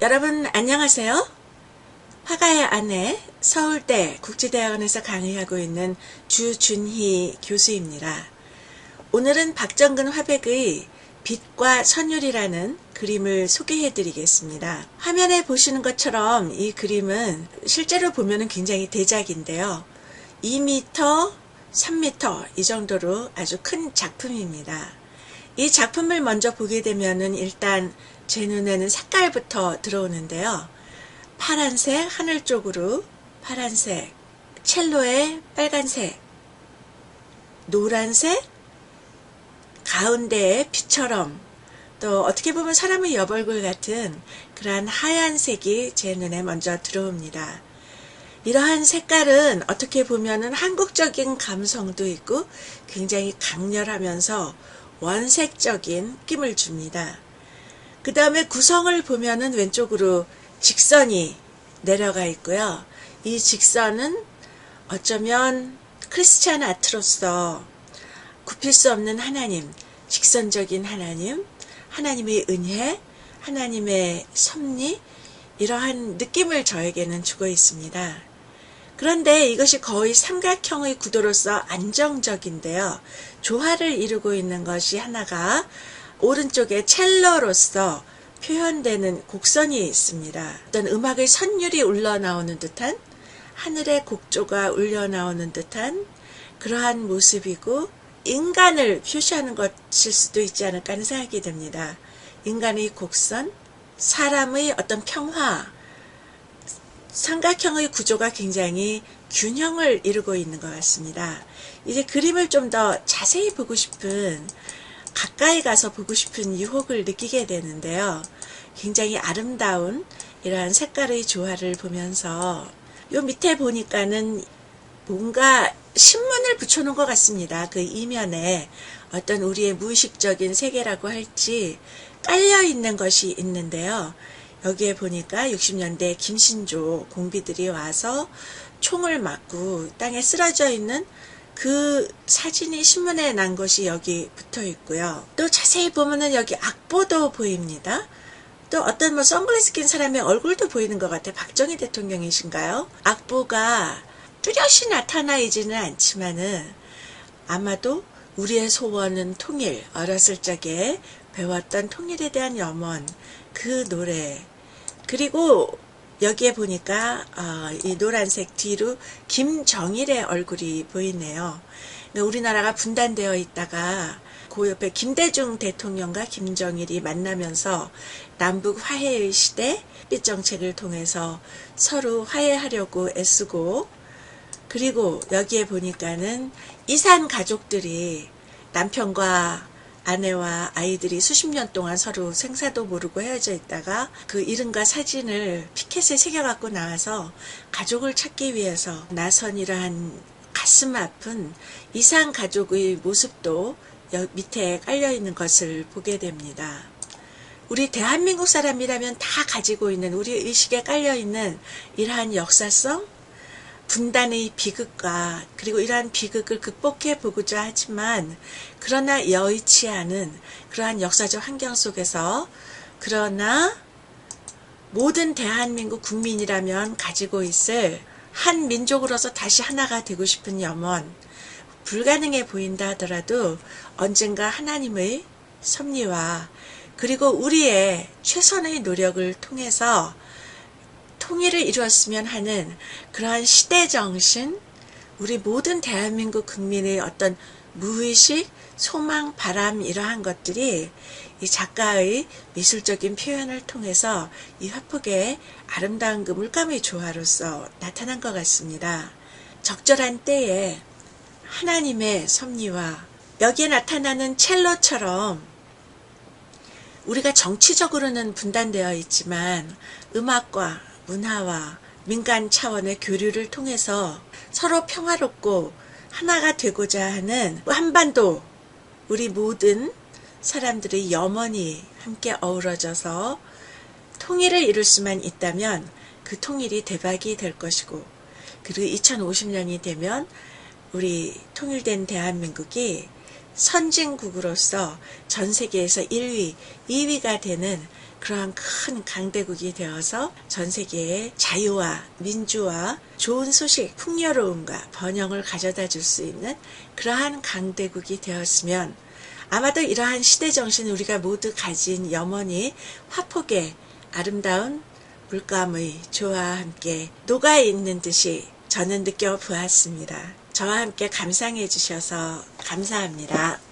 여러분 안녕하세요. 화가의 아내 서울대 국제대학원에서 강의하고 있는 주준희 교수입니다. 오늘은 박정근 화백의 빛과 선율이라는 그림을 소개해 드리겠습니다. 화면에 보시는 것처럼 이 그림은 실제로 보면 굉장히 대작인데요. 2m, 3m 이 정도로 아주 큰 작품입니다. 이 작품을 먼저 보게 되면은 일단 제 눈에는 색깔부터 들어오는데요. 파란색, 하늘 쪽으로 파란색, 첼로의 빨간색, 노란색, 가운데에 빛처럼 또 어떻게 보면 사람의 여벌굴 같은 그러한 하얀색이 제 눈에 먼저 들어옵니다. 이러한 색깔은 어떻게 보면은 한국적인 감성도 있고 굉장히 강렬하면서 원색적인 느낌을 줍니다. 그 다음에 구성을 보면은 왼쪽으로 직선이 내려가 있고요. 이 직선은 어쩌면 크리스찬 아트로서 굽힐 수 없는 하나님, 직선적인 하나님, 하나님의 은혜, 하나님의 섭리, 이러한 느낌을 저에게는 주고 있습니다. 그런데 이것이 거의 삼각형의 구도로서 안정적인데요. 조화를 이루고 있는 것이 하나가 오른쪽에 첼로로서 표현되는 곡선이 있습니다. 어떤 음악의 선율이 울러나오는 듯한 하늘의 곡조가 울려나오는 듯한 그러한 모습이고 인간을 표시하는 것일 수도 있지 않을까 하는 생각이 듭니다. 인간의 곡선, 사람의 어떤 평화, 삼각형의 구조가 굉장히 균형을 이루고 있는 것 같습니다. 이제 그림을 좀 더 자세히 보고 싶은, 가까이 가서 보고 싶은 유혹을 느끼게 되는데요. 굉장히 아름다운 이러한 색깔의 조화를 보면서 요 밑에 보니까는 뭔가 신문을 붙여놓은 것 같습니다. 그 이면에 어떤 우리의 무의식적인 세계라고 할지 깔려있는 것이 있는데요. 여기에 보니까 60년대 김신조 공비들이 와서 총을 맞고 땅에 쓰러져 있는 그 사진이 신문에 난 것이 여기 붙어 있고요. 또 자세히 보면은 여기 악보도 보입니다. 또 어떤 선글라스 낀 사람의 얼굴도 보이는 것 같아요. 박정희 대통령이신가요? 악보가 뚜렷이 나타나지는 않지만은 아마도 우리의 소원은 통일, 어렸을 적에 배웠던 통일에 대한 염원, 그 노래, 그리고 여기에 보니까 이 노란색 뒤로 김정일의 얼굴이 보이네요. 우리나라가 분단되어 있다가 그 옆에 김대중 대통령과 김정일이 만나면서 남북 화해의 시대 햇빛정책을 통해서 서로 화해하려고 애쓰고, 그리고 여기에 보니까는 이산 가족들이 남편과 아내와 아이들이 수십 년 동안 서로 생사도 모르고 헤어져 있다가 그 이름과 사진을 피켓에 새겨갖고 나와서 가족을 찾기 위해서 나선 이러한 가슴 아픈 이산 가족의 모습도 밑에 깔려있는 것을 보게 됩니다. 우리 대한민국 사람이라면 다 가지고 있는, 우리 의식에 깔려있는 이러한 역사성, 분단의 비극과 그리고 이러한 비극을 극복해 보고자 하지만 그러나 여의치 않은 그러한 역사적 환경 속에서, 그러나 모든 대한민국 국민이라면 가지고 있을 한 민족으로서 다시 하나가 되고 싶은 염원, 불가능해 보인다 하더라도 언젠가 하나님의 섭리와 그리고 우리의 최선의 노력을 통해서 통일을 이루었으면 하는 그러한 시대정신, 우리 모든 대한민국 국민의 어떤 무의식, 소망, 바람, 이러한 것들이 이 작가의 미술적인 표현을 통해서 이 화폭의 아름다운 그 물감의 조화로서 나타난 것 같습니다. 적절한 때에 하나님의 섭리와 여기에 나타나는 첼로처럼 우리가 정치적으로는 분단되어 있지만 음악과 문화와 민간 차원의 교류를 통해서 서로 평화롭고 하나가 되고자 하는 한반도, 우리 모든 사람들의 염원이 함께 어우러져서 통일을 이룰 수만 있다면 그 통일이 대박이 될 것이고, 그리고 2050년이 되면 우리 통일된 대한민국이 선진국으로서 전 세계에서 1위, 2위가 되는 그러한 큰 강대국이 되어서 전 세계에 자유와 민주와 좋은 소식, 풍요로움과 번영을 가져다 줄 수 있는 그러한 강대국이 되었으면 아마도 이러한 시대정신 우리가 모두 가진 염원이 화폭의 아름다운 물감의 조화와 함께 녹아있는 듯이 저는 느껴보았습니다. 저와 함께 감상해 주셔서 감사합니다.